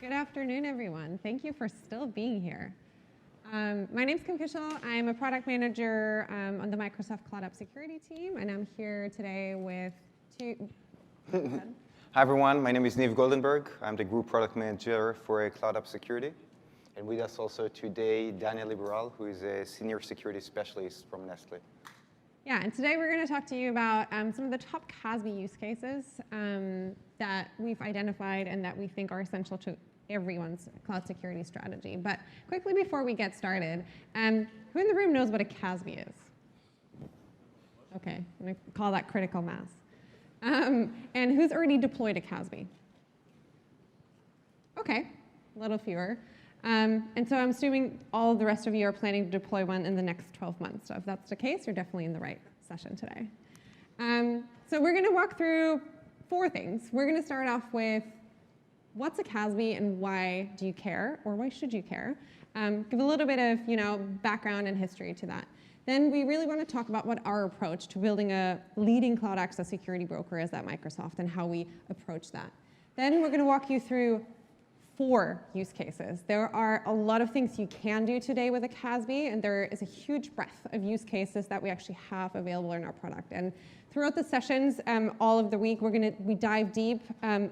Good afternoon, everyone. Thank you for still being here. My name is Kim Kishel. I'm a product manager on the Microsoft Cloud App Security team, and I'm here today with two. Hi, everyone. My name is Niv Goldenberg. I'm the group product manager for Cloud App Security. And with us also today, Daniel Liberal, who is a senior security specialist from Nestle. Yeah, and today we're going to talk to you about some of the top CASB use cases that we've identified and that we think are essential to everyone's cloud security strategy. But quickly before we get started, who in the room knows what a CASB is? OK, I'm going to call that critical mass. And who's already deployed a CASB? OK, a little fewer. And so I'm assuming all of the rest of you are planning to deploy one in the next 12 months. So if that's the case, you're definitely in the right session today. So we're going to walk through 4 things. We're going to start off with what's a CASB and why do you care, or why should you care? Give a little bit of background and history to that. Then we really want to talk about what our approach to building a leading cloud access security broker is at Microsoft and how we approach that. Then we're going to walk you through 4 use cases. There are a lot of things you can do today with a CASB, and there is a huge breadth of use cases that we actually have available in our product. And throughout the sessions, all of the week, we dive deep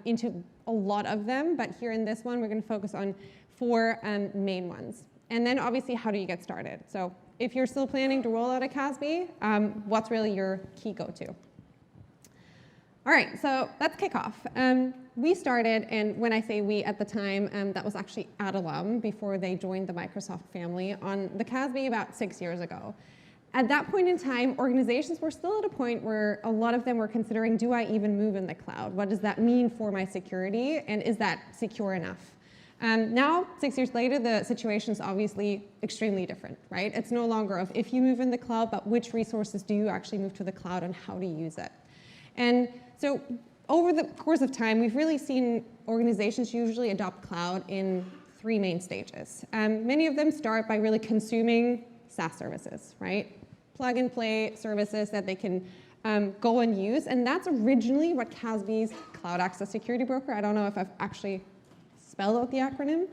into a lot of them, but here in this one, we're going to focus on 4 main ones. And then obviously, how do you get started? So if you're still planning to roll out a CASB, what's really your key go-to? All right, so let's kick off. We started, and when I say we at the time, that was actually at alum before they joined the Microsoft family, on the CASB about 6 years ago. At that point in time, organizations were still at a point where a lot of them were considering, do I even move in the cloud? What does that mean for my security? And is that secure enough? Now, 6 years later, the situation is obviously extremely different, right? It's no longer of if you move in the cloud, but which resources do you actually move to the cloud and how to use it? And so over the course of time, we've really seen organizations usually adopt cloud in 3 main stages. Many of them start by really consuming SaaS services, right? Plug and play services that they can go and use. And that's originally what CASB's Cloud Access Security Broker, I don't know if I've actually spelled out the acronym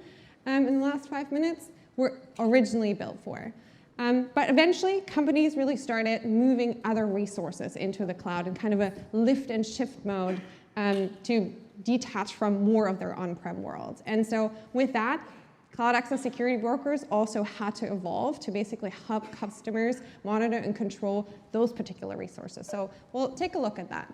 in the last 5 minutes, were originally built for. But eventually, companies really started moving other resources into the cloud in kind of a lift and shift mode to detach from more of their on-prem world. And so with that, Cloud Access Security Brokers also had to evolve to basically help customers monitor and control those particular resources. So we'll take a look at that.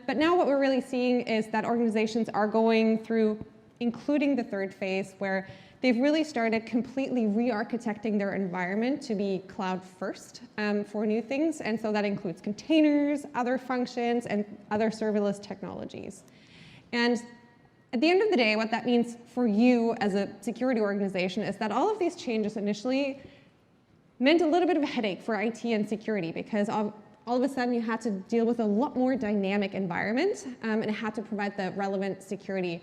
But now what we're really seeing is that organizations are going through, including the 3rd phase, where they've really started completely re-architecting their environment to be cloud first for new things. And so that includes containers, other functions, and other serverless technologies. And at the end of the day, what that means for you as a security organization is that all of these changes initially meant a little bit of a headache for IT and security, because all of a sudden you had to deal with a lot more dynamic environment and had to provide the relevant security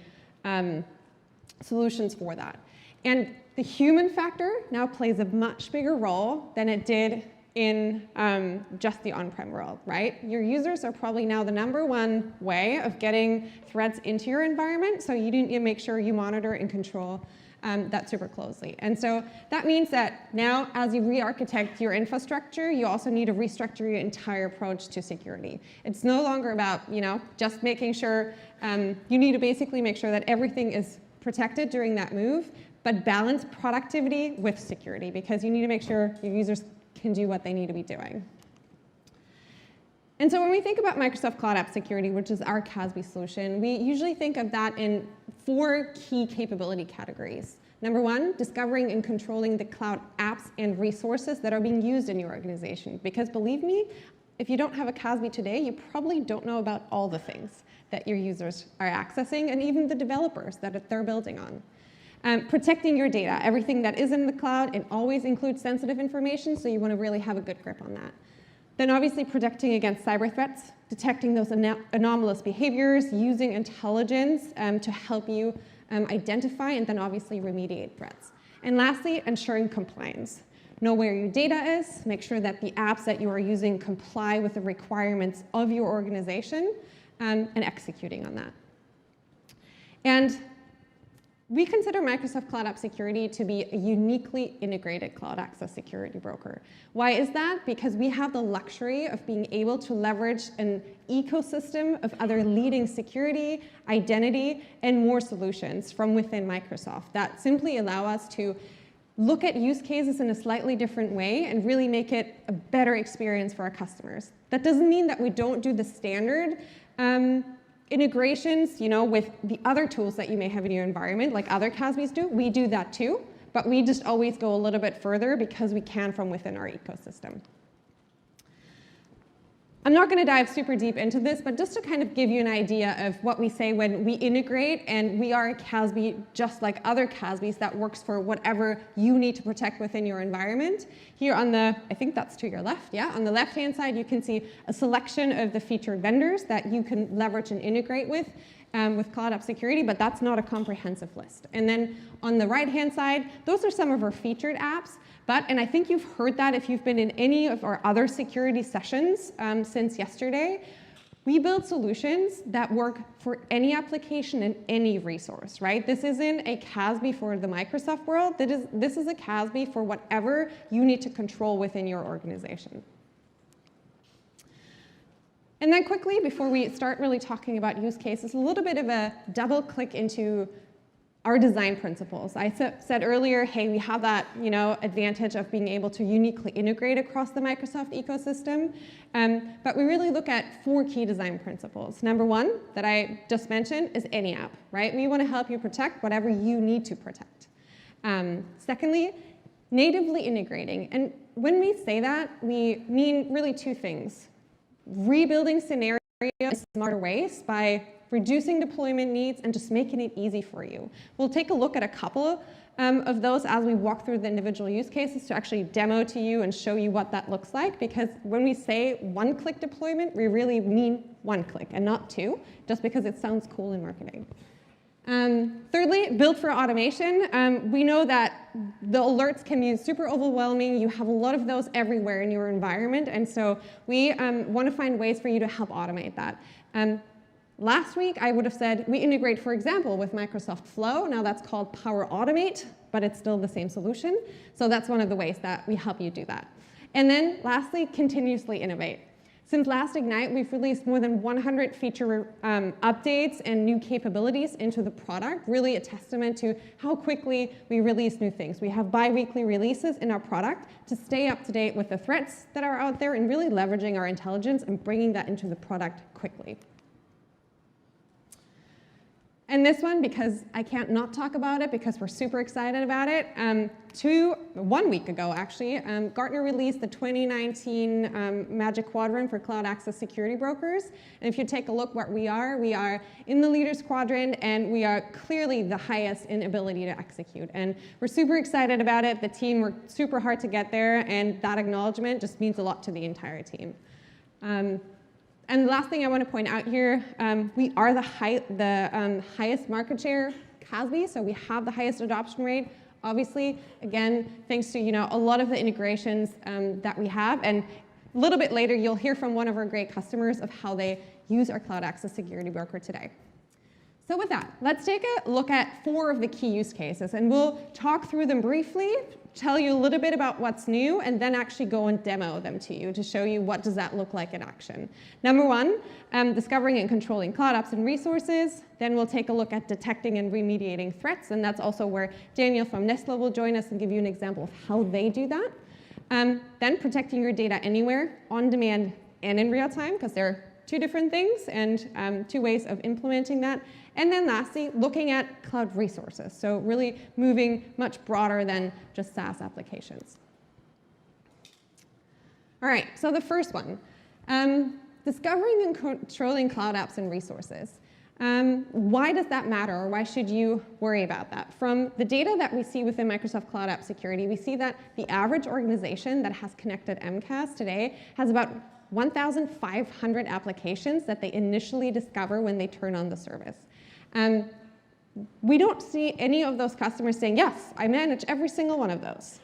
solutions for that. And the human factor now plays a much bigger role than it did in just the on-prem world, right? Your users are probably now the #1 way of getting threats into your environment, so you need to make sure you monitor and control that super closely. And so that means that now, as you re-architect your infrastructure, you also need to restructure your entire approach to security. It's no longer about just making sure, you need to basically make sure that everything is protected during that move, but balance productivity with security, because you need to make sure your users can do what they need to be doing. And so when we think about Microsoft Cloud App Security, which is our CASB solution, we usually think of that in 4 key capability categories. Number 1, discovering and controlling the cloud apps and resources that are being used in your organization. Because believe me, if you don't have a CASB today, you probably don't know about all the things that your users are accessing, and even the developers that they're building on. Protecting your data, everything that is in the cloud, it always includes sensitive information, so you want to really have a good grip on that. Then obviously protecting against cyber threats, detecting those anomalous behaviors, using intelligence to help you identify and then obviously remediate threats. And lastly, ensuring compliance. Know where your data is, make sure that the apps that you are using comply with the requirements of your organization, and executing on that. And we consider Microsoft Cloud App Security to be a uniquely integrated cloud access security broker. Why is that? Because we have the luxury of being able to leverage an ecosystem of other leading security, identity, and more solutions from within Microsoft that simply allow us to look at use cases in a slightly different way and really make it a better experience for our customers. That doesn't mean that we don't do the standard integrations, with the other tools that you may have in your environment, like other CASBs do. We do that too, but we just always go a little bit further because we can from within our ecosystem. I'm not going to dive super deep into this, but just to kind of give you an idea of what we say when we integrate, and we are a CASB just like other CASBs that works for whatever you need to protect within your environment. Here on the, I think that's to your left, yeah, on the left-hand side, you can see a selection of the featured vendors that you can leverage and integrate with Cloud App Security, but that's not a comprehensive list. And then on the right-hand side, those are some of our featured apps. But, and I think you've heard that if you've been in any of our other security sessions since yesterday, we build solutions that work for any application and any resource, right? This isn't a CASB for the Microsoft world. This is a CASB for whatever you need to control within your organization. And then quickly, before we start really talking about use cases, a little bit of a double click into our design principles. I said earlier, hey, we have that advantage of being able to uniquely integrate across the Microsoft ecosystem, but we really look at 4 key design principles. Number 1, that I just mentioned, is any app, right? We want to help you protect whatever you need to protect. Secondly, natively integrating. And when we say that, we mean really 2 things. Rebuilding scenarios in smarter ways by reducing deployment needs and just making it easy for you. We'll take a look at a couple of those as we walk through the individual use cases to actually demo to you and show you what that looks like, because when we say one-click deployment, we really mean 1 click and not 2, just because it sounds cool in marketing. Thirdly, build for automation. We know that the alerts can be super overwhelming. You have a lot of those everywhere in your environment, and so we want to find ways for you to help automate that. Last week, I would have said we integrate, for example, with Microsoft Flow. Now that's called Power Automate, but it's still the same solution. So that's one of the ways that we help you do that. And then lastly, continuously innovate. Since last Ignite, we've released more than 100 feature updates and new capabilities into the product, really a testament to how quickly we release new things. We have bi-weekly releases in our product to stay up to date with the threats that are out there and really leveraging our intelligence and bringing that into the product quickly. And this one, because I can't not talk about it because we're super excited about it, 1 week ago actually, Gartner released the 2019 Magic Quadrant for Cloud Access Security Brokers. And if you take a look where we are in the Leaders Quadrant, and we are clearly the highest in ability to execute. And we're super excited about it. The team worked super hard to get there, and that acknowledgement just means a lot to the entire team. And the last thing I want to point out here, we are the highest market share CASB, so we have the highest adoption rate. Obviously, again, thanks to a lot of the integrations that we have, and a little bit later you'll hear from one of our great customers of how they use our Cloud Access Security Broker today. So with that, let's take a look at 4 of the key use cases, and we'll talk through them briefly, tell you a little bit about what's new, and then actually go and demo them to you to show you what does that look like in action. Number 1, discovering and controlling cloud apps and resources. Then we'll take a look at detecting and remediating threats, and that's also where Daniel from Nestle will join us and give you an example of how they do that. Then protecting your data anywhere, on demand and in real time, because they're 2 different things and 2 ways of implementing that. And then lastly, looking at cloud resources. So really moving much broader than just SaaS applications. All right, so the first one, discovering and controlling cloud apps and resources. Why does that matter, or why should you worry about that? From the data that we see within Microsoft Cloud App Security, we see that the average organization that has connected MCAS today has about 1,500 applications that they initially discover when they turn on the service. We don't see any of those customers saying, yes, I manage every single one of those.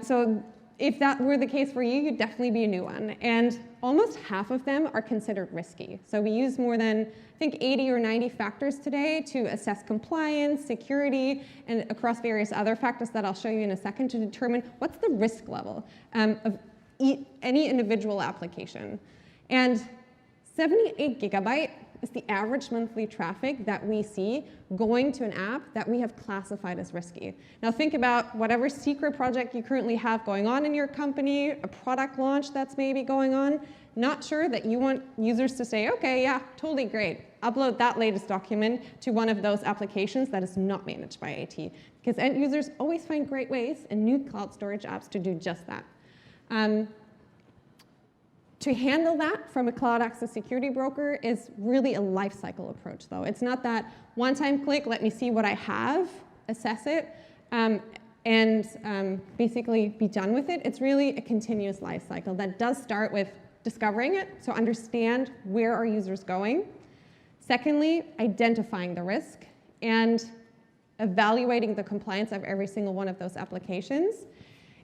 So if that were the case for you, you'd definitely be a new one. And almost half of them are considered risky. So we use more than, I think, 80 or 90 factors today to assess compliance, security, and across various other factors that I'll show you in a second to determine what's the risk level of any individual application. And 78 gigabyte is the average monthly traffic that we see going to an app that we have classified as risky. Now think about whatever secret project you currently have going on in your company, a product launch that's maybe going on. Not sure that you want users to say, okay, yeah, totally great. Upload that latest document to one of those applications that is not managed by IT. Because end users always find great ways and new cloud storage apps to do just that. To handle that from a cloud access security broker is really a lifecycle approach, though. It's not that one-time click, let me see what I have, assess it, and basically be done with it. It's really a continuous lifecycle that does start with discovering it, so understand where are users going. Secondly, identifying the risk and evaluating the compliance of every single one of those applications.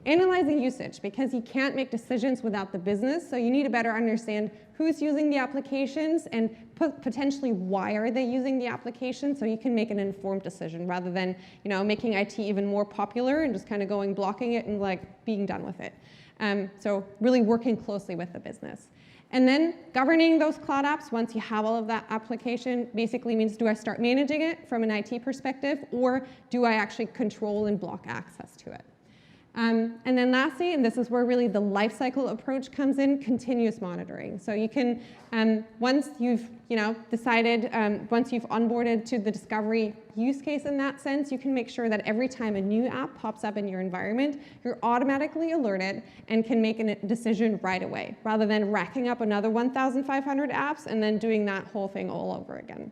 Analyzing usage, because you can't make decisions without the business, so you need to better understand who's using the applications and potentially why are they using the application, so you can make an informed decision rather than making IT even more popular and just kind of blocking it and being done with it. So really working closely with the business. And then governing those cloud apps once you have all of that application basically means, do I start managing it from an IT perspective, or do I actually control and block access to it? And then lastly, and this is where really the lifecycle approach comes in, continuous monitoring. So you can, once you've decided, once you've onboarded to the discovery use case in that sense, you can make sure that every time a new app pops up in your environment, you're automatically alerted and can make a decision right away, rather than racking up another 1,500 apps and then doing that whole thing all over again.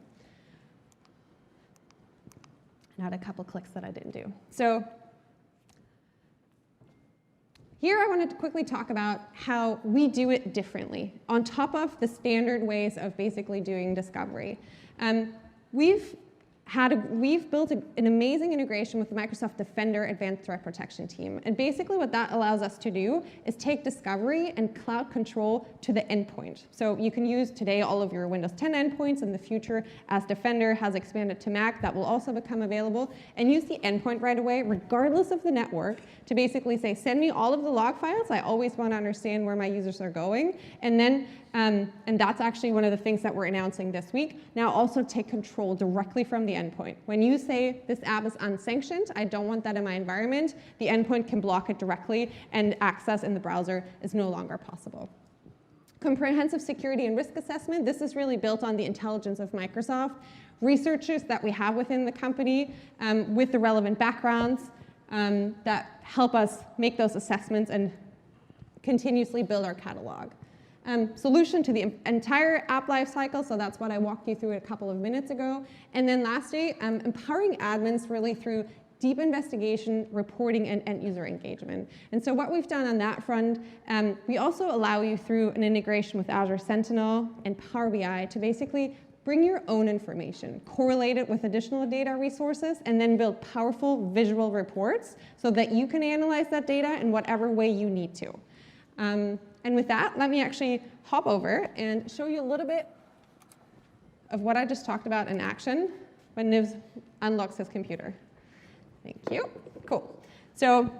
And I had a couple clicks that I didn't do. So here I wanted to quickly talk about how we do it differently, on top of the standard ways of basically doing discovery. We've built an amazing integration with the Microsoft Defender Advanced Threat Protection team. And basically what that allows us to do is take discovery and cloud control to the endpoint. So you can use today all of your Windows 10 endpoints. In the future, as Defender has expanded to Mac, that will also become available. And use the endpoint right away, regardless of the network, to basically say, send me all of the log files. I always want to understand where my users are going. And then and that's actually one of the things that we're announcing this week. Now also take control directly from the endpoint. When you say this app is unsanctioned, I don't want that in my environment, the endpoint can block it directly and access in the browser is no longer possible. Comprehensive security and risk assessment. This is really built on the intelligence of Microsoft. Researchers that we have within the company with the relevant backgrounds that help us make those assessments and continuously build our catalog. Solution to the entire app lifecycle, so that's what I walked you through a couple of minutes ago. And then lastly, empowering admins really through deep investigation, reporting, and end user engagement. And so what we've done on that front, we also allow you through an integration with Azure Sentinel and Power BI to basically bring your own information, correlate it with additional data resources, and then build powerful visual reports so that you can analyze that data in whatever way you need to. And with that, let me actually hop over and show you a little bit of what I just talked about in action when Nivs unlocks his computer. Thank you. Cool. So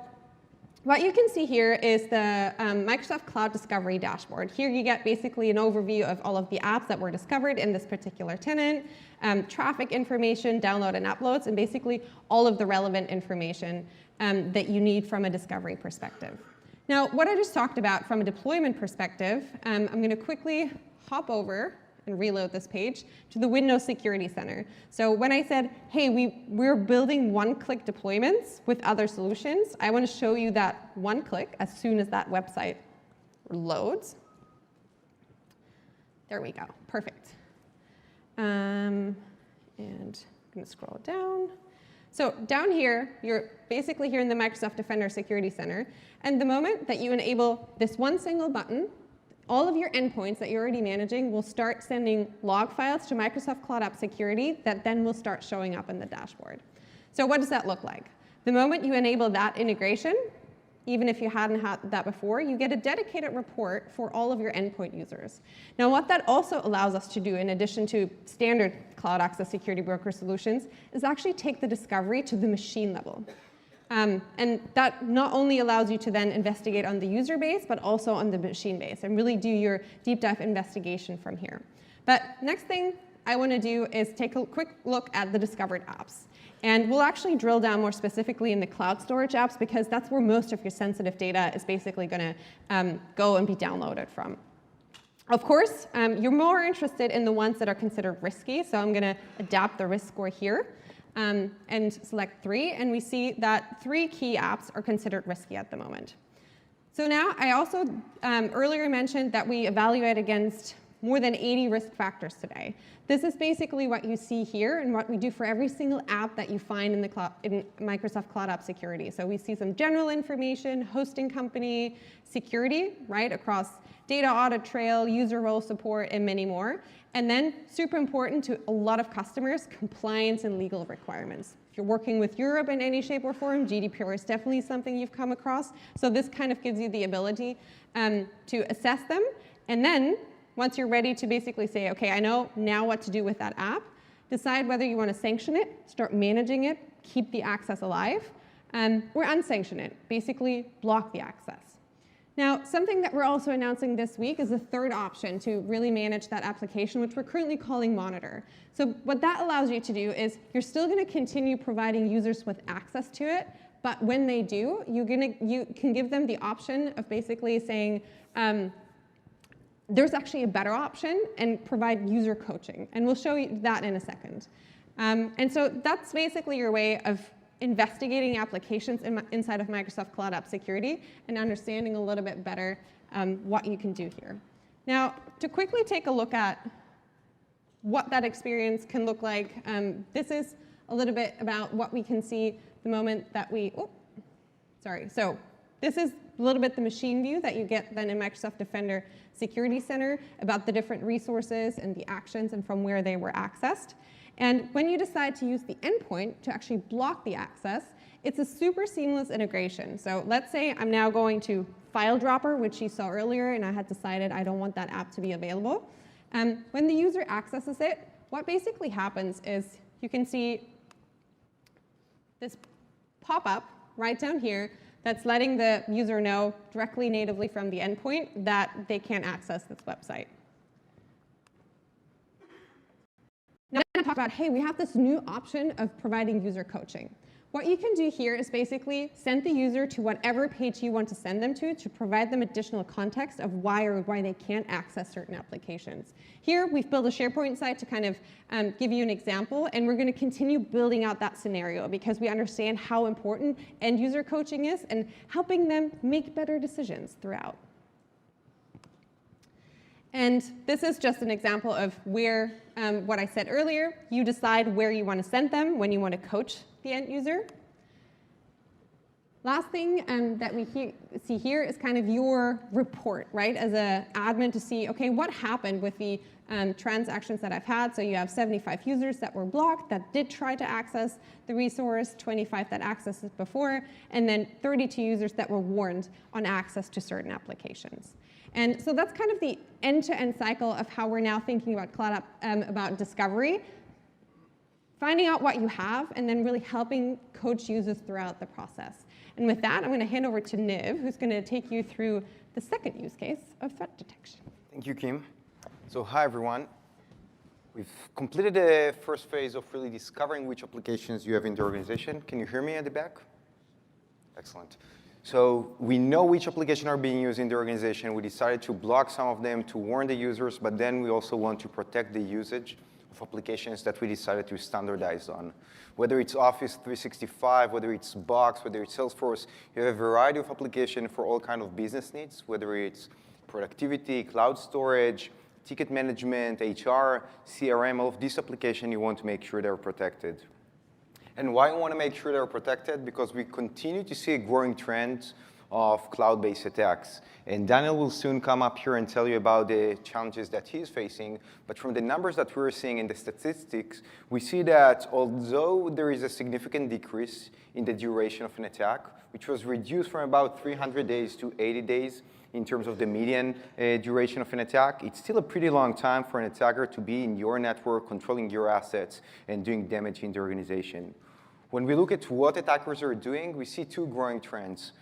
what you can see here is the Microsoft Cloud Discovery dashboard. Here you get basically an overview of all of the apps that were discovered in this particular tenant, traffic information, download and uploads, and basically all of the relevant information that you need from a discovery perspective. Now, what I just talked about from a deployment perspective, I'm going to quickly hop over and reload this page to the Windows Security Center. So when I said, hey, we're building one-click deployments with other solutions, I want to show you that one click as soon as that website loads. There we go. Perfect. And I'm going to scroll down. So down here, you're basically here in the Microsoft Defender Security Center. And the moment that you enable this one single button, all of your endpoints that you're already managing will start sending log files to Microsoft Cloud App Security that then will start showing up in the dashboard. So what does that look like? The moment you enable that integration, even if you hadn't had that before, you get a dedicated report for all of your endpoint users. Now, what that also allows us to do, in addition to standard cloud access security broker solutions, is actually take the discovery to the machine level. And that not only allows you to then investigate on the user base, but also on the machine base, and really do your deep dive investigation from here. But next thing I want to do is take a quick look at the discovered apps. And we'll actually drill down more specifically in the cloud storage apps, because that's where most of your sensitive data is basically going to go and be downloaded from. Of course, you're more interested in the ones that are considered risky, so I'm going to adapt the risk score here. And select 3, and we see that 3 key apps are considered risky at the moment. So now, I also earlier mentioned that we evaluate against more than 80 risk factors today. This is basically what you see here and what we do for every single app that you find in Microsoft Cloud App Security. So we see some general information, hosting company, security, right, across data audit trail, user role support, and many more. And then, super important to a lot of customers, compliance and legal requirements. If you're working with Europe in any shape or form, GDPR is definitely something you've come across. So this kind of gives you the ability to assess them. And then, once you're ready to basically say, OK, I know now what to do with that app, decide whether you want to sanction it, start managing it, keep the access alive, or unsanction it, basically block the access. Now, something that we're also announcing this week is a third option to really manage that application, which we're currently calling Monitor. So what that allows you to do is you're still going to continue providing users with access to it, but when they do, you can give them the option of basically saying, there's actually a better option, and provide user coaching. And we'll show you that in a second. And so that's basically your way of investigating applications inside of Microsoft Cloud App Security and understanding a little bit better what you can do here. Now, to quickly take a look at what that experience can look like, this is a little bit about what we can see the moment that we, So this is a little bit the machine view that you get then in Microsoft Defender Security Center about the different resources and the actions and from where they were accessed. And when you decide to use the endpoint to actually block the access, it's a super seamless integration. So let's say I'm now going to File Dropper, which you saw earlier, and I had decided I don't want that app to be available. When the user accesses it, what basically happens is you can see this pop-up right down here that's letting the user know directly natively from the endpoint that they can't access this website. Now, I'm going to talk about, hey, we have this new option of providing user coaching. What you can do here is basically send the user to whatever page you want to send them to provide them additional context of why they can't access certain applications. Here, we've built a SharePoint site to kind of give you an example, and we're going to continue building out that scenario because we understand how important end user coaching is and helping them make better decisions throughout. And this is just an example of where, what I said earlier, you decide where you want to send them when you want to coach the end user. Last thing that we see here is kind of your report, right, as an admin to see, OK, what happened with the transactions that I've had. So you have 75 users that were blocked that did try to access the resource, 25 that accessed it before, and then 32 users that were warned on access to certain applications. And so that's kind of the end-to-end cycle of how we're now thinking about Cloud App, about discovery, finding out what you have, and then really helping coach users throughout the process. And with that, I'm going to hand over to Niv, who's going to take you through the second use case of threat detection. Thank you, Kim. So hi, everyone. We've completed the first phase of really discovering which applications you have in the organization. Can you hear me at the back? Excellent. So we know which applications are being used in the organization. We decided to block some of them to warn the users, but then we also want to protect the usage of applications that we decided to standardize on. Whether it's Office 365, whether it's Box, whether it's Salesforce, you have a variety of applications for all kinds of business needs, whether it's productivity, cloud storage, ticket management, HR, CRM, all of these applications, you want to make sure they're protected. And why I want to make sure they're protected? Because we continue to see a growing trend of cloud-based attacks. And Daniel will soon come up here and tell you about the challenges that he's facing. But from the numbers that we're seeing in the statistics, we see that although there is a significant decrease in the duration of an attack, which was reduced from about 300 days to 80 days in terms of the median duration of an attack, it's still a pretty long time for an attacker to be in your network, controlling your assets, and doing damage in the organization. When we look at what attackers are doing, we see two growing trends.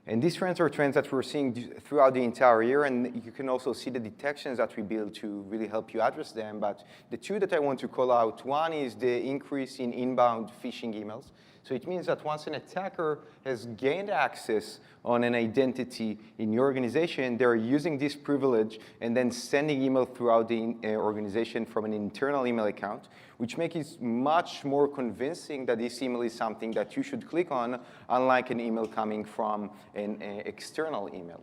And these trends are trends that we're seeing throughout the entire year, and you can also see the detections that we build to really help you address them. But the two that I want to call out, one is the increase in inbound phishing emails. So it means that once an attacker has gained access on an identity in your organization, they're using this privilege and then sending email throughout the organization from an internal email account, which makes it much more convincing that this email is something that you should click on, unlike an email coming from an external email.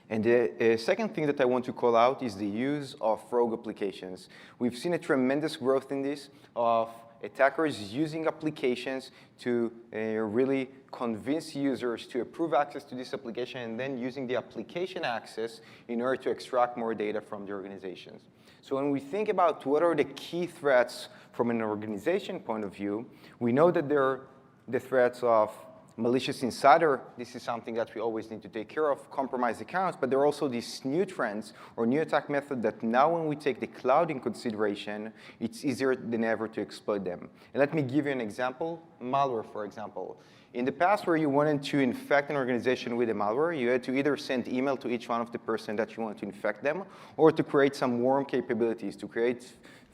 And the second thing that I want to call out is the use of rogue applications. We've seen a tremendous growth in this of attackers using applications to really convince users to approve access to this application and then using the application access in order to extract more data from the organizations. So when we think about what are the key threats from an organization point of view, we know that there are the threats of malicious insider. This is something that we always need to take care of, compromised accounts, but there are also these new trends or new attack methods that now when we take the cloud in consideration, it's easier than ever to exploit them. And let me give you an example, malware, for example. In the past, where you wanted to infect an organization with a malware, you had to either send email to each one of the person that you want to infect them, or to create some warm capabilities, to create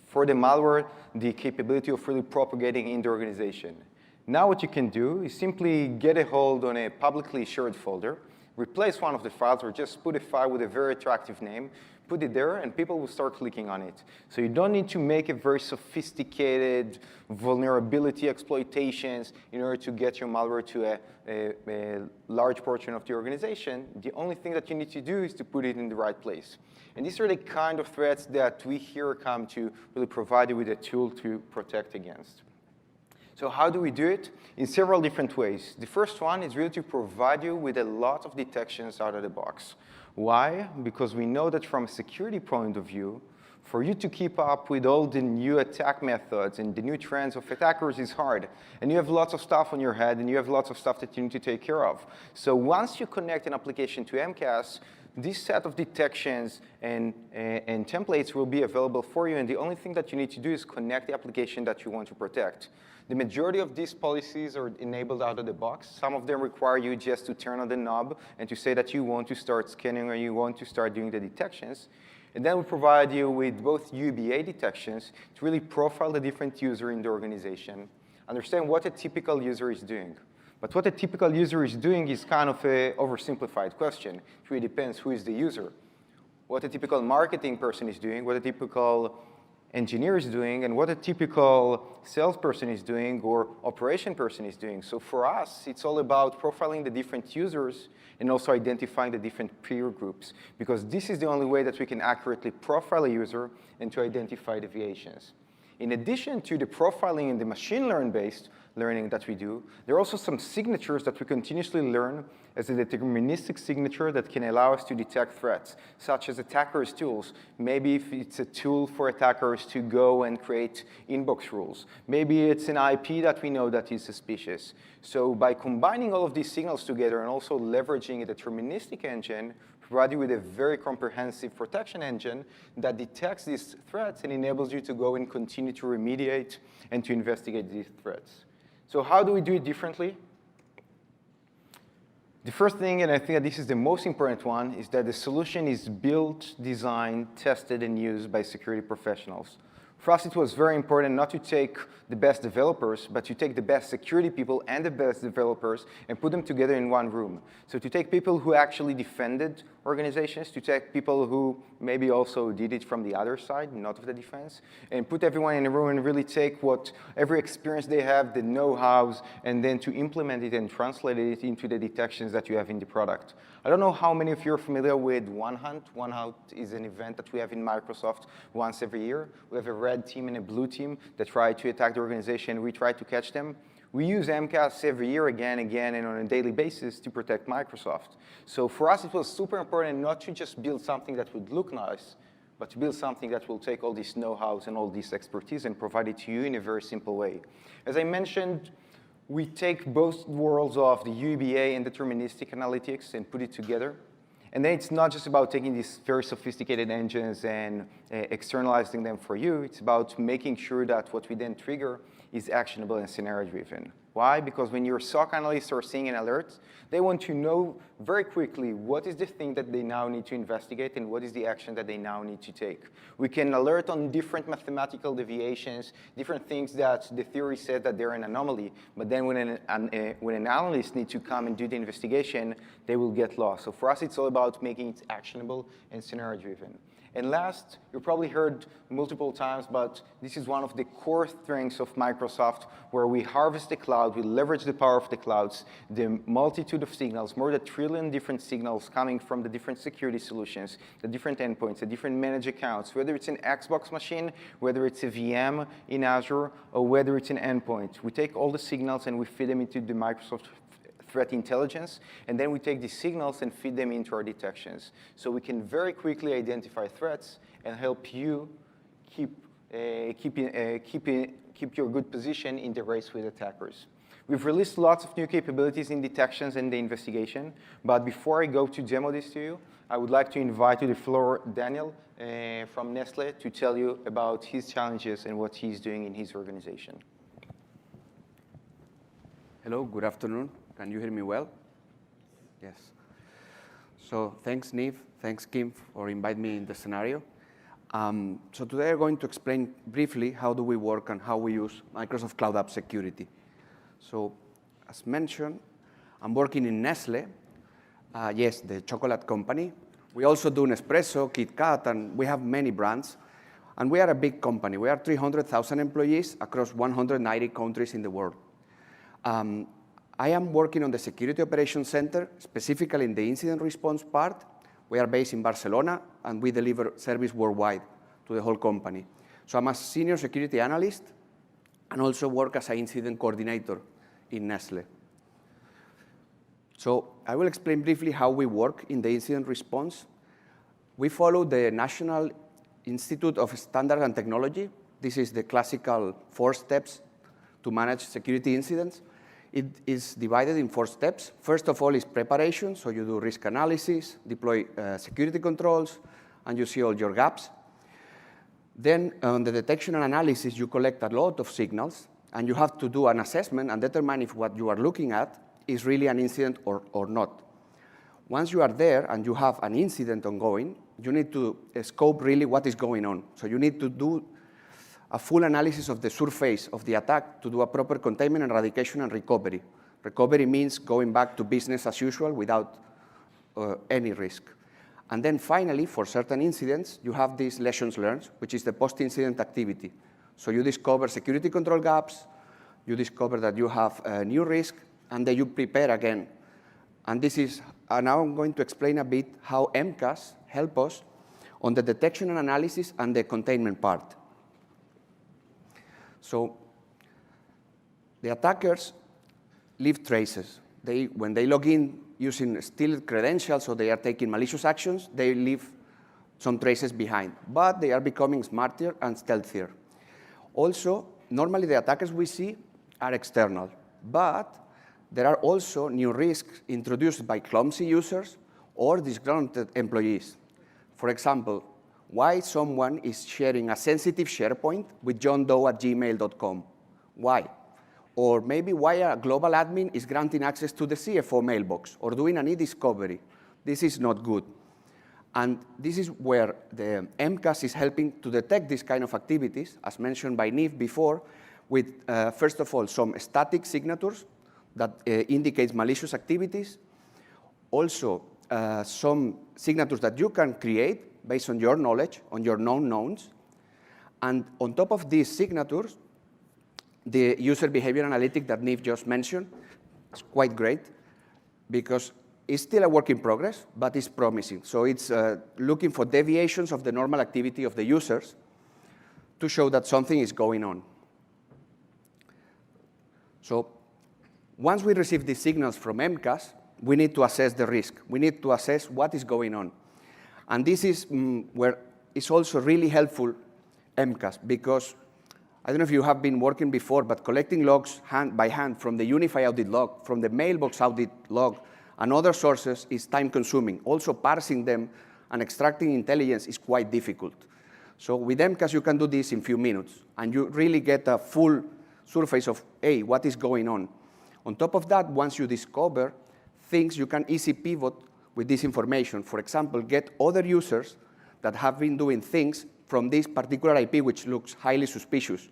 for the malware the capability of really propagating in the organization. Now what you can do is simply get a hold on a publicly shared folder, replace one of the files, or just put a file with a very attractive name, put it there, and people will start clicking on it. So you don't need to make a very sophisticated vulnerability exploitations in order to get your malware to a large portion of the organization. The only thing that you need to do is to put it in the right place. And these are the kind of threats that we here come to really provide you with a tool to protect against. So how do we do it? In several different ways. The first one is really to provide you with a lot of detections out of the box. Why? Because we know that from a security point of view, for you to keep up with all the new attack methods and the new trends of attackers is hard. And you have lots of stuff on your head, and you have lots of stuff that you need to take care of. So once you connect an application to MCAS, this set of detections and templates will be available for you, and the only thing that you need to do is connect the application that you want to protect. The majority of these policies are enabled out of the box. Some of them require you just to turn on the knob and to say that you want to start scanning or you want to start doing the detections. And then we provide you with both UBA detections to really profile the different user in the organization, understand what a typical user is doing. But what a typical user is doing is kind of an oversimplified question. It really depends who is the user. What a typical marketing person is doing, what a typical engineer is doing, and what a typical salesperson is doing or operation person is doing. So for us, it's all about profiling the different users and also identifying the different peer groups, because this is the only way that we can accurately profile a user and to identify deviations. In addition to the profiling and the machine learning-based learning that we do, there are also some signatures that we continuously learn as a deterministic signature that can allow us to detect threats, such as attackers' tools. Maybe if it's a tool for attackers to go and create inbox rules. Maybe it's an IP that we know that is suspicious. So by combining all of these signals together and also leveraging a deterministic engine, provide you with a very comprehensive protection engine that detects these threats and enables you to go and continue to remediate and to investigate these threats. So how do we do it differently? The first thing, and I think that this is the most important one, is that the solution is built, designed, tested, and used by security professionals. For us, it was very important not to take the best developers, but to take the best security people and the best developers and put them together in one room. So to take people who actually defended organizations, to take people who maybe also did it from the other side, not of the defense, and put everyone in a room and really take what every experience they have, the know-hows, and then to implement it and translate it into the detections that you have in the product. I don't know how many of you are familiar with One Hunt. One Hunt is an event that we have in Microsoft once every year. We have a red team and a blue team that try to attack the organization. We try to catch them. We use MCAS every year again and on a daily basis to protect Microsoft. So for us, it was super important not to just build something that would look nice, but to build something that will take all this know-how and all this expertise and provide it to you in a very simple way. As I mentioned, we take both worlds of the UEBA and deterministic analytics and put it together. And then it's not just about taking these very sophisticated engines and externalizing them for you. It's about making sure that what we then trigger is actionable and scenario-driven. Why? Because when your SOC analysts are seeing an alert, they want to know very quickly what is the thing that they now need to investigate and what is the action that they now need to take. We can alert on different mathematical deviations, different things that the theory said that they're an anomaly, but then when an analyst needs to come and do the investigation, they will get lost. So for us, it's all about making it actionable and scenario-driven. And last, you probably heard multiple times, but this is one of the core strengths of Microsoft, where we harvest the cloud, we leverage the power of the clouds, the multitude of signals, more than 1 trillion different signals coming from the different security solutions, the different endpoints, the different managed accounts, whether it's an Xbox machine, whether it's a VM in Azure, or whether it's an endpoint. We take all the signals and we feed them into the Microsoft threat intelligence, and then we take these signals and feed them into our detections. So we can very quickly identify threats and help you keep your good position in the race with attackers. We've released lots of new capabilities in detections and the investigation, but before I go to demo this to you, I would like to invite to the floor Daniel from Nestle to tell you about his challenges and what he's doing in his organization. Hello, good afternoon. Can you hear me well? Yes. So thanks, Niv. Thanks, Kim, for inviting me in the scenario. So today I'm going to explain briefly how do we work and how we use Microsoft Cloud App Security. So as mentioned, I'm working in Nestle, yes, the chocolate company. We also do Nespresso, Kit Kat, and we have many brands. And we are a big company. We are 300,000 employees across 190 countries in the world. I am working on the Security Operations Center, specifically in the incident response part. We are based in Barcelona, and we deliver service worldwide to the whole company. So I'm a senior security analyst and also work as an incident coordinator in Nestle. So I will explain briefly how we work in the incident response. We follow the National Institute of Standards and Technology. This is the classical 4 steps to manage security incidents. It is divided in 4 steps. First of all is preparation, so you do risk analysis, deploy security controls, and you see all your gaps. Then on the detection and analysis, you collect a lot of signals, and you have to do an assessment and determine if what you are looking at is really an incident or not. Once you are there and you have an incident ongoing, you need to scope really what is going on. So you need to do a full analysis of the surface of the attack to do a proper containment, eradication, and recovery. Recovery means going back to business as usual without any risk. And then finally, for certain incidents, you have these lessons learned, which is the post-incident activity. So you discover security control gaps, you discover that you have a new risk, and then you prepare again. And this is, now I'm going to explain a bit how MCAS help us on the detection and analysis and the containment part. So the attackers leave traces. When they log in using stealed credentials, so they are taking malicious actions, they leave some traces behind. But they are becoming smarter and stealthier. Also, normally the attackers we see are external. But there are also new risks introduced by clumsy users or disgruntled employees. For example, why someone is sharing a sensitive SharePoint with johndoe@gmail.com. Why? Or maybe why a global admin is granting access to the CFO mailbox or doing an e-discovery. This is not good. And this is where the MCAS is helping to detect these kind of activities, as mentioned by Niv before, with, first of all, some static signatures that indicates malicious activities. Also, some signatures that you can create based on your knowledge, on your known knowns. And on top of these signatures, the user behavior analytic that Niv just mentioned is quite great because it's still a work in progress, but it's promising. So it's looking for deviations of the normal activity of the users to show that something is going on. So Once we receive these signals from MCAS, we need to assess the risk. We need to assess what is going on. And this is where it's also really helpful, MCAS, because I don't know if you have been working before, but collecting logs hand by hand from the Unify audit log, from the mailbox audit log, and other sources is time-consuming. Also, parsing them and extracting intelligence is quite difficult. So with MCAS, you can do this in a few minutes, and you really get a full surface of, hey, what is going on? On top of that, once you discover things, you can easily pivot with this information. For example, get other users that have been doing things from this particular IP, which looks highly suspicious,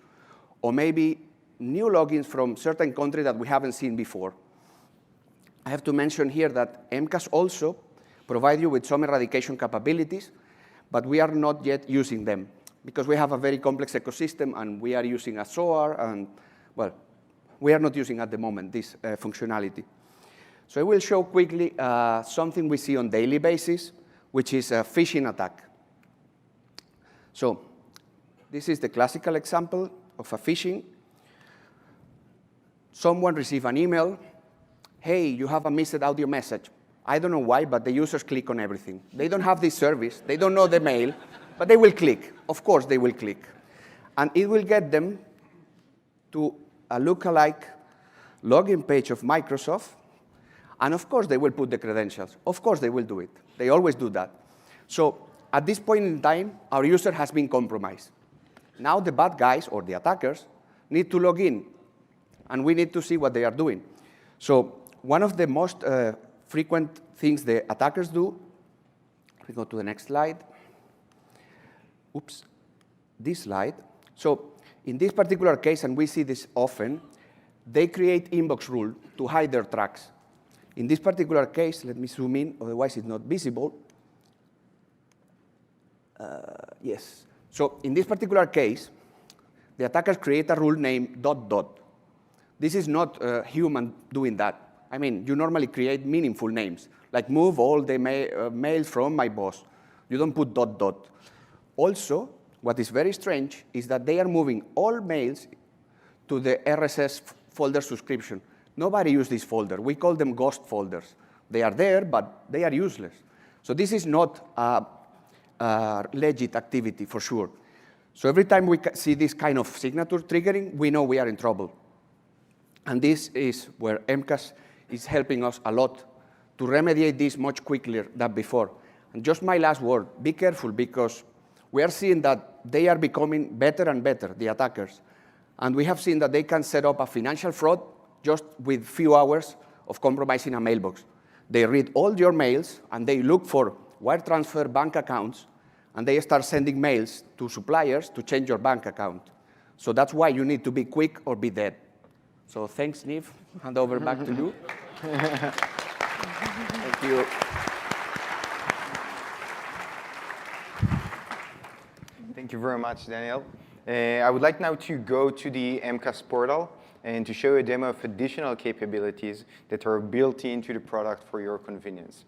or maybe new logins from certain country that we haven't seen before. I have to mention here that MCAS also provide you with some eradication capabilities, but we are not yet using them because we have a very complex ecosystem and we are using Azure and, well, we are not using at the moment this functionality. So I will show quickly something we see on a daily basis, which is a phishing attack. So this is the classical example of a phishing. Someone received an email, hey, you have a missed audio message. I don't know why, but the users click on everything. They don't have this service, they don't know the mail, but they will click. Of course they will click. And it will get them to a lookalike login page of Microsoft, and of course they will put the credentials. Of course they will do it. They always do that. So at this point in time, our user has been compromised. Now the bad guys, or the attackers, need to log in, and we need to see what they are doing. So one of the most frequent things the attackers do, we go to the next slide. Oops, this slide. So in this particular case, and we see this often, they create inbox rule to hide their tracks. In this particular case, let me zoom in, otherwise it's not visible. Yes. So in this particular case, the attackers create a rule named ... This is not human doing that. I mean, you normally create meaningful names, like move all the mails from my boss. You don't put ... Also, what is very strange is that they are moving all mails to the RSS folder subscription. Nobody uses this folder. We call them ghost folders. They are there, but they are useless. So this is not a legit activity for sure. So every time we see this kind of signature triggering, we know we are in trouble. And this is where MCAS is helping us a lot to remediate this much quicker than before. And just my last word, be careful, because we are seeing that they are becoming better and better, the attackers. And we have seen that they can set up a financial fraud just with few hours of compromising a mailbox. They read all your mails, and they look for wire transfer bank accounts, and they start sending mails to suppliers to change your bank account. So that's why you need to be quick or be dead. So thanks, Niv. Hand over back to you. Thank you. Thank you very much, Daniel. I would like now to go to the MCAS portal and to show you a demo of additional capabilities that are built into the product for your convenience.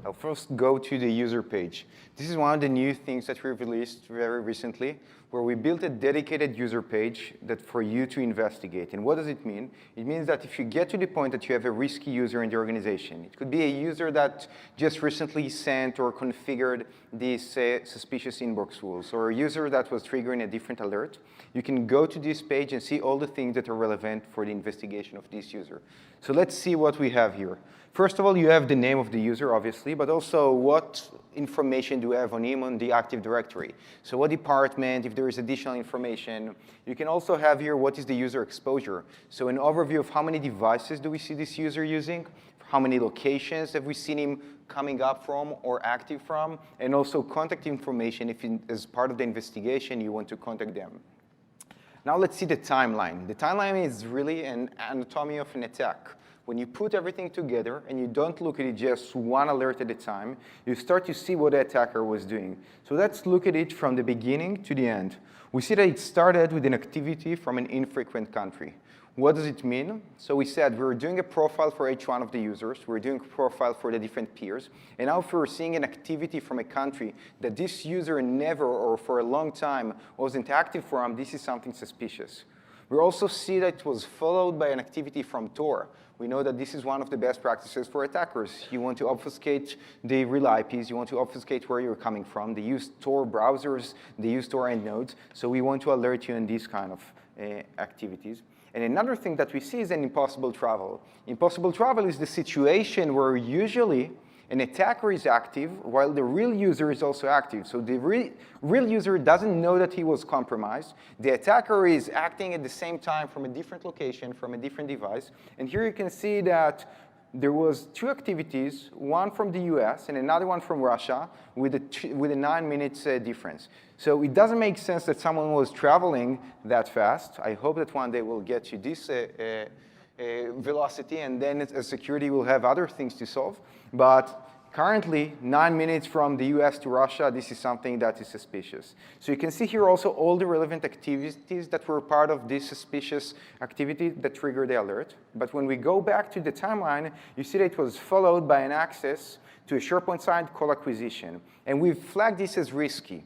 I'll first go to the user page. This is one of the new things that we've released very recently, where we built a dedicated user page that for you to investigate. And what does it mean? It means that if you get to the point that you have a risky user in the organization, it could be a user that just recently sent or configured these suspicious inbox rules, or a user that was triggering a different alert, you can go to this page and see all the things that are relevant for the investigation of this user. So let's see what we have here. First of all, you have the name of the user, obviously, but also what information do you have on him on the Active Directory. So what department, if there is additional information. You can also have here what is the user exposure. So an overview of how many devices do we see this user using, how many locations have we seen him coming up from or active from, and also contact information if as part of the investigation you want to contact them. Now let's see the timeline. The timeline is really an anatomy of an attack. When you put everything together and you don't look at it just one alert at a time, you start to see what the attacker was doing. So let's look at it from the beginning to the end. We see that it started with an activity from an infrequent country. What does it mean? So we said we're doing a profile for each one of the users. We're doing a profile for the different peers. And now if we're seeing an activity from a country that this user never or for a long time wasn't active from, this is something suspicious. We also see that it was followed by an activity from Tor. We know that this is one of the best practices for attackers. You want to obfuscate the real IPs. You want to obfuscate where you're coming from. They use Tor browsers. They use Tor endnodes. So we want to alert you in these kind of activities. And another thing that we see is an impossible travel. Impossible travel is the situation where usually an attacker is active while the real user is also active. So the real user doesn't know that he was compromised. The attacker is acting at the same time from a different location, from a different device. And here you can see that there was 2 activities, one from the US and another one from Russia with a 9 minutes difference. So it doesn't make sense that someone was traveling that fast. I hope that one day we'll get to this velocity, and then security will have other things to solve. But currently, 9 minutes from the US to Russia, this is something that is suspicious. So you can see here also all the relevant activities that were part of this suspicious activity that triggered the alert. But when we go back to the timeline, you see that it was followed by an access to a SharePoint site called acquisition. And we've flagged this as risky.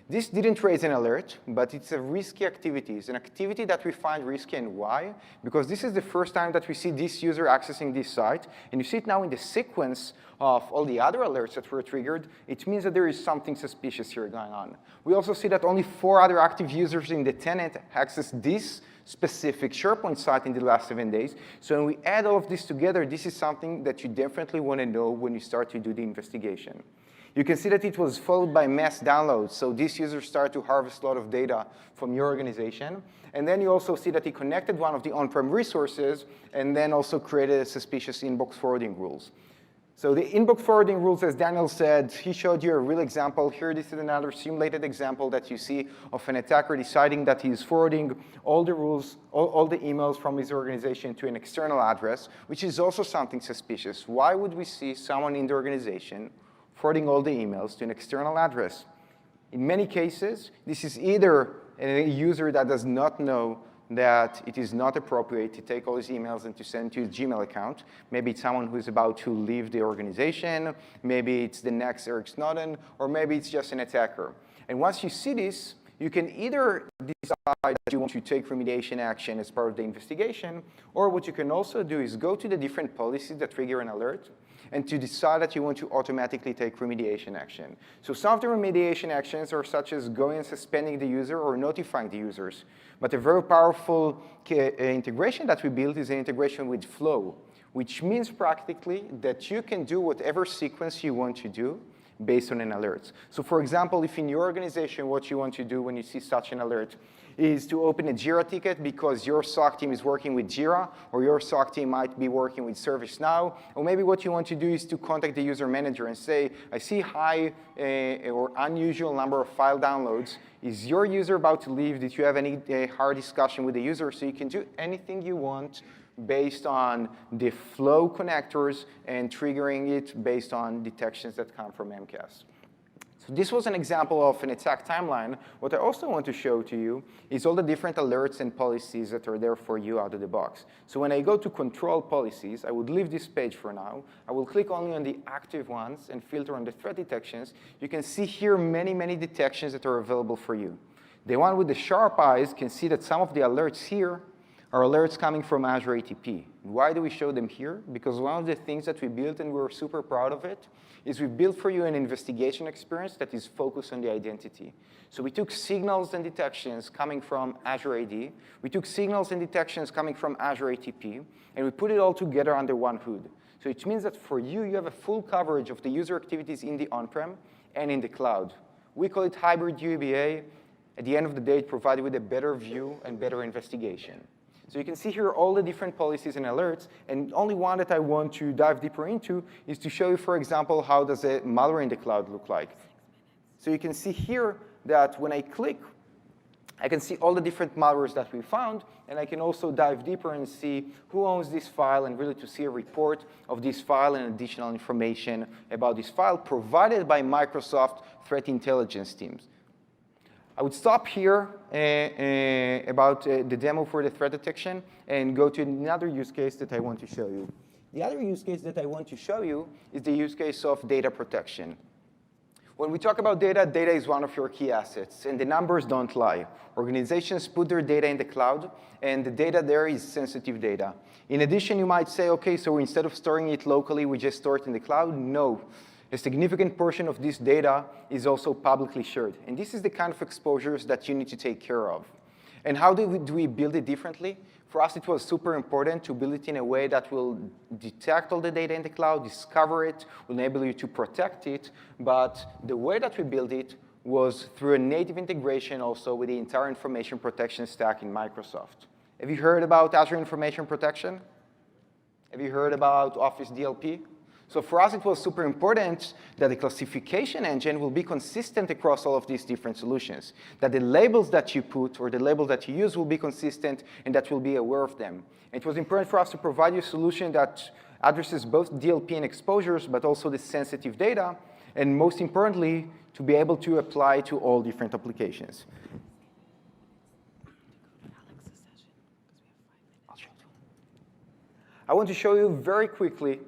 This didn't raise an alert, but it's a risky activity. It's an activity that we find risky, and why? Because this is the first time that we see this user accessing this site, and you see it now in the sequence of all the other alerts that were triggered. It means that there is something suspicious here going on. We also see that only 4 other active users in the tenant accessed this specific SharePoint site in the last 7 days. So when we add all of this together, this is something that you definitely want to know when you start to do the investigation. You can see that it was followed by mass downloads. So these users start to harvest a lot of data from your organization. And then you also see that he connected one of the on-prem resources and then also created suspicious inbox forwarding rules. So the inbox forwarding rules, as Daniel said, he showed you a real example. Here, this is another simulated example that you see of an attacker deciding that he's forwarding all the rules, all the emails from his organization to an external address, which is also something suspicious. Why would we see someone in the organization forwarding all the emails to an external address? In many cases, this is either a user that does not know that it is not appropriate to take all his emails and to send to his Gmail account. Maybe it's someone who is about to leave the organization. Maybe it's the next Eric Snowden, or maybe it's just an attacker. And once you see this, you can either decide that you want to take remediation action as part of the investigation, or what you can also do is go to the different policies that trigger an alert and to decide that you want to automatically take remediation action. So some of the remediation actions are such as going and suspending the user or notifying the users. But a very powerful integration that we built is an integration with Flow, which means practically that you can do whatever sequence you want to do based on an alert. So for example, if in your organization what you want to do when you see such an alert is to open a Jira ticket because your SOC team is working with Jira, or your SOC team might be working with ServiceNow, or maybe what you want to do is to contact the user manager and say, I see high or unusual number of file downloads. Is your user about to leave? Did you have any hard discussion with the user? So you can do anything you want based on the Flow connectors and triggering it based on detections that come from MCAS. So this was an example of an attack timeline. What I also want to show to you is all the different alerts and policies that are there for you out of the box. So when I go to control policies, I would leave this page for now. I will click only on the active ones and filter on the threat detections. You can see here many, many detections that are available for you. The one with the sharp eyes can see that some of the alerts here are alerts coming from Azure ATP. Why do we show them here? Because one of the things that we built, and we're super proud of it, is we built for you an investigation experience that is focused on the identity. So we took signals and detections coming from Azure AD. We took signals and detections coming from Azure ATP, and we put it all together under one hood. So it means that for you, you have a full coverage of the user activities in the on-prem and in the cloud. We call it hybrid UEBA. At the end of the day, it provided with a better view and better investigation. So you can see here all the different policies and alerts, and only one that I want to dive deeper into is to show you, for example, how does a malware in the cloud look like. So you can see here that when I click, I can see all the different malwares that we found, and I can also dive deeper and see who owns this file and really to see a report of this file and additional information about this file provided by Microsoft Threat Intelligence teams. I would stop here about the demo for the threat detection and go to another use case that I want to show you. The other use case that I want to show you is the use case of data protection. When we talk about data, data is one of your key assets, and the numbers don't lie. Organizations put their data in the cloud, and the data there is sensitive data. In addition, you might say, okay, so instead of storing it locally, we just store it in the cloud. No. A significant portion of this data is also publicly shared, and this is the kind of exposures that you need to take care of. And how do we build it differently? For us, it was super important to build it in a way that will detect all the data in the cloud, discover it, will enable you to protect it. But the way that we built it was through a native integration also with the entire information protection stack in Microsoft. Have you heard about Azure Information Protection? Have you heard about Office DLP? So for us, it was super important that the classification engine will be consistent across all of these different solutions, that the labels that you put or the labels that you use will be consistent and that you'll be aware of them. It was important for us to provide you a solution that addresses both DLP and exposures, but also the sensitive data, and most importantly, to be able to apply to all different applications. I want to show you very quickly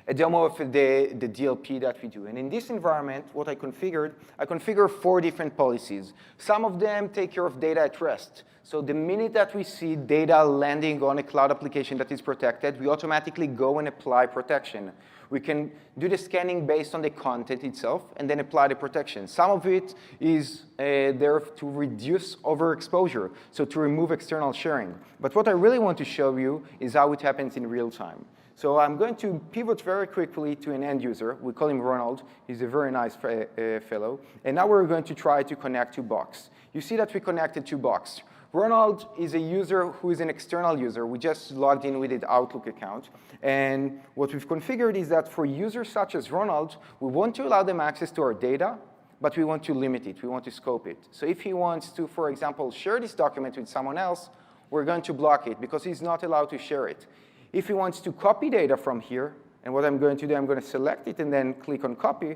a demo of the DLP that we do. And in this environment, what I configure 4 different policies. Some of them take care of data at rest. So the minute that we see data landing on a cloud application that is protected, we automatically go and apply protection. We can do the scanning based on the content itself and then apply the protection. Some of it is there to reduce overexposure, so to remove external sharing. But what I really want to show you is how it happens in real time. So I'm going to pivot very quickly to an end user. We call him Ronald. He's a very nice fellow. And now we're going to try to connect to Box. You see that we connected to Box. Ronald is a user who is an external user. We just logged in with an Outlook account. And what we've configured is that for users such as Ronald, we want to allow them access to our data, but we want to limit it. We want to scope it. So if he wants to, for example, share this document with someone else, we're going to block it because he's not allowed to share it. If he wants to copy data from here, and what I'm going to do, I'm going to select it and then click on copy,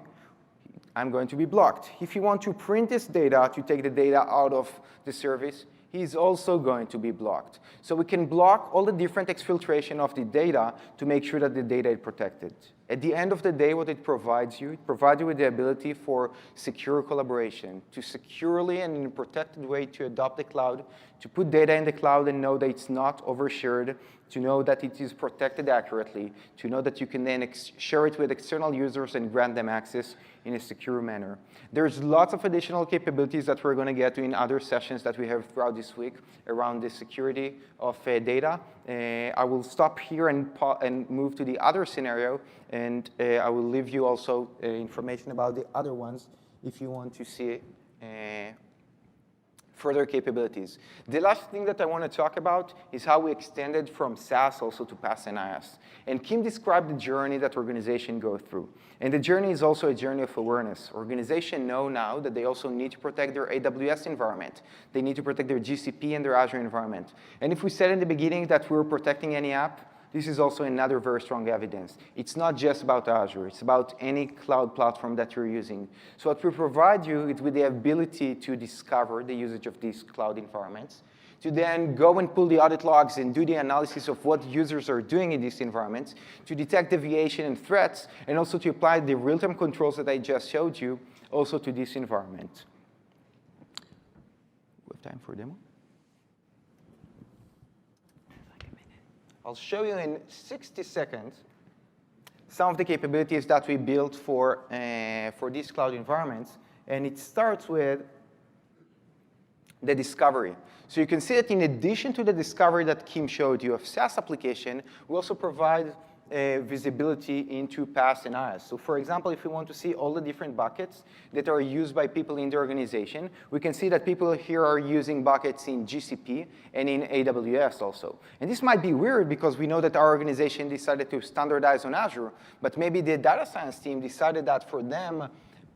I'm going to be blocked. If you want to print this data to take the data out of the service, he's also going to be blocked. So we can block all the different exfiltration of the data to make sure that the data is protected. At the end of the day, what it provides you with the ability for secure collaboration, to securely and in a protected way to adopt the cloud, to put data in the cloud and know that it's not overshared, to know that it is protected accurately, to know that you can then share it with external users and grant them access in a secure manner. There's lots of additional capabilities that we're going to get to in other sessions that we have throughout this week around the security of data. I will stop here and move to the other scenario, and I will leave you also information about the other ones if you want to see further capabilities. The last thing that I want to talk about is how we extended from SaaS also to PaaS and IaaS. And Kim described the journey that organizations go through. And the journey is also a journey of awareness. Organizations know now that they also need to protect their AWS environment. They need to protect their GCP and their Azure environment. And if we said in the beginning that we're protecting any app, this is also another very strong evidence. It's not just about Azure. It's about any cloud platform that you're using. So what we provide you is with the ability to discover the usage of these cloud environments, to then go and pull the audit logs and do the analysis of what users are doing in these environments, to detect deviation and threats, and also to apply the real-time controls that I just showed you also to this environment. We have time for a demo? I'll show you in 60 seconds some of the capabilities that we built for these cloud environments. And it starts with the discovery. So you can see that in addition to the discovery that Kim showed you of SaaS application, we also provide visibility into PaaS and IaaS. So for example, if we want to see all the different buckets that are used by people in the organization, we can see that people here are using buckets in GCP and in AWS also. And this might be weird because we know that our organization decided to standardize on Azure, but maybe the data science team decided that for them,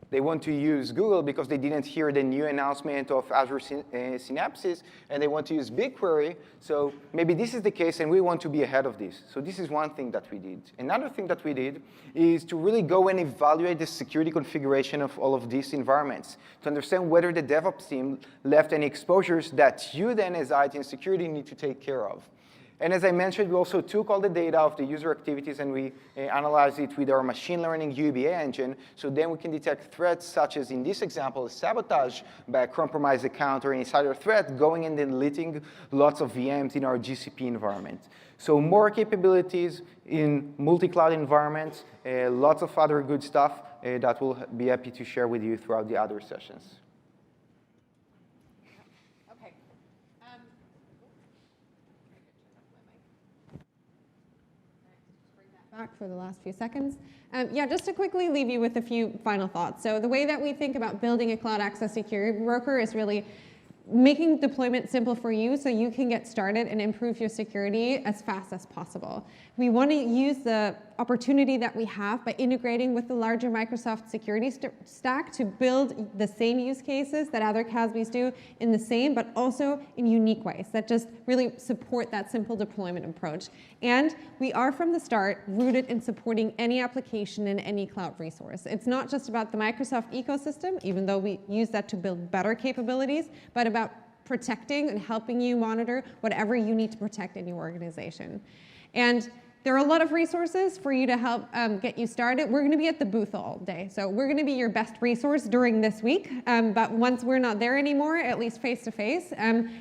they want to use Google because they didn't hear the new announcement of Azure Synapses, and they want to use BigQuery. So maybe this is the case, and we want to be ahead of this. So this is one thing that we did. Another thing that we did is to really go and evaluate the security configuration of all of these environments to understand whether the DevOps team left any exposures that you then, as IT and security, need to take care of. And as I mentioned, we also took all the data of the user activities and we analyzed it with our machine learning UBA engine. So then we can detect threats such as, in this example, sabotage by a compromised account or an insider threat going and then deleting lots of VMs in our GCP environment. So more capabilities in multi-cloud environments, lots of other good stuff that we'll be happy to share with you throughout the other sessions. Back for the last few seconds. Yeah, just to quickly leave you with a few final thoughts. So the way that we think about building a cloud access security broker is really making deployment simple for you so you can get started and improve your security as fast as possible. We want to use the opportunity that we have by integrating with the larger Microsoft security stack to build the same use cases that other CASBs do in the same, but also in unique ways that just really support that simple deployment approach. And we are from the start rooted in supporting any application in any cloud resource. It's not just about the Microsoft ecosystem, even though we use that to build better capabilities, but about protecting and helping you monitor whatever you need to protect in your organization. And there are a lot of resources for you to help get you started. We're going to be at the booth all day, so we're going to be your best resource during this week. But once we're not there anymore, at least face-to-face,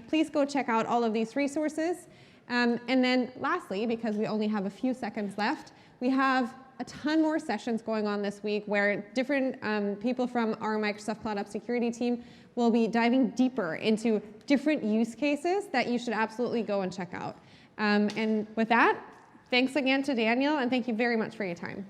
please go check out all of these resources. And then lastly, because we only have a few seconds left, we have a ton more sessions going on this week where different people from our Microsoft Cloud App Security team will be diving deeper into different use cases that you should absolutely go and check out. And with that, thanks again to Daniel, and thank you very much for your time.